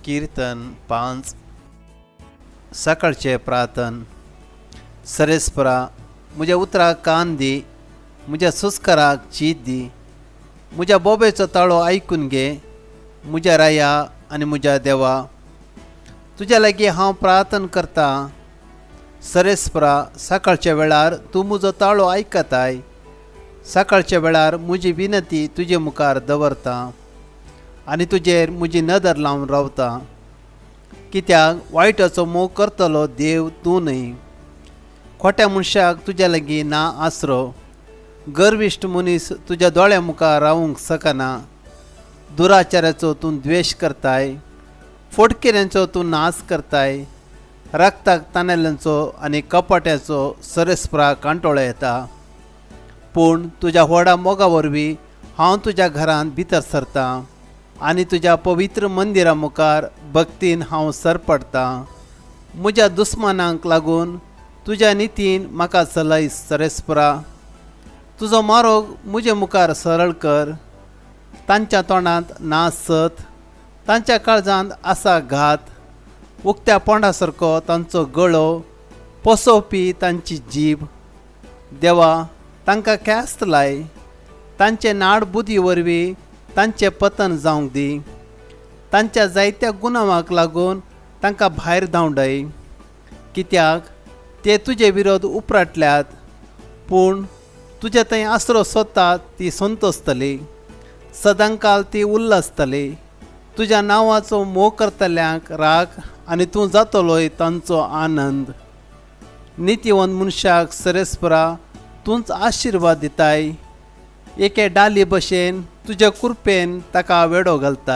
कीर्तन 5 सकाळचे प्रार्थन. सरेस्परा म्हज्या उतराक कान दी, म्हज्या सुस्काराक चीत दी. म्हज्या बोबेचो ताळो आयकून घे, म्हज्या राया आनी म्हज्या देवा. तुज्या लागीं हांव प्रार्थना करता. सरेस्परा सकाळच्या वेळार तूं म्हजो ताळो आयकताय. सकाळच्या वेळार म्हजी विनंती तुजे मुखार दवरता आनी तुजेर म्हजी नदर लावन रावता. कित्याक वायटाचो मोग करतलो देव तूं न्हय. खोट्या मनशाक तुज्या लागीं ना आसरो. गर्विश्ट मनीस तुज्या दोळ्या मुखार रावूंक शकना. दुराचाराचो तूं द्वेश करताय. फोडकेऱ्यांचो तूं नाश करताय. रक्ताक तानेल्यांचो आनी कपट्याचो सरेस्परा कांटोळो येता. पूण तुज्या व्हडा मोगा वरवीं हांव तुज्या घरांत भितर सरता आनी तुज्या पवित्र मंदिरा मुखार भक्तीन हांव सरपडटां. म्हज्या दुस्मानांक लागून तुज्या नितीन म्हाका चलय सरेस्परा. तुजो मारोग म्हजे मुखार सरळ कर. तांच्या तोंडांत ना सत, तांच्या काळजांत आसा घात. उक्त्या पोंडा सारको तांचो गळो, पोसोवपी तांची जीब. देवा, तांकां ख्यास्त लाय. तांचे नाड बुदी वरवीं तांचें पतन जावंक दी. तांच्या जायत्या गुनावांक लागून तांकां भायर धांवडय. कित्याक ते तुजे विरोध उपराटल्यात. पूण तुजे थंय आसरो सोदतात ती संतोसतली. सदांकाल ती उल्लसतली. तुज्या नांवाचो मोग करतल्यांक राख आनी तूं जातलोय तांचो आनंद. नितीवंत मनशाक सरेस्परा तूंच आशिर्वाद दिताय. एके डाली भशेन तुज्या कृपेन ताका वेडो घालताय.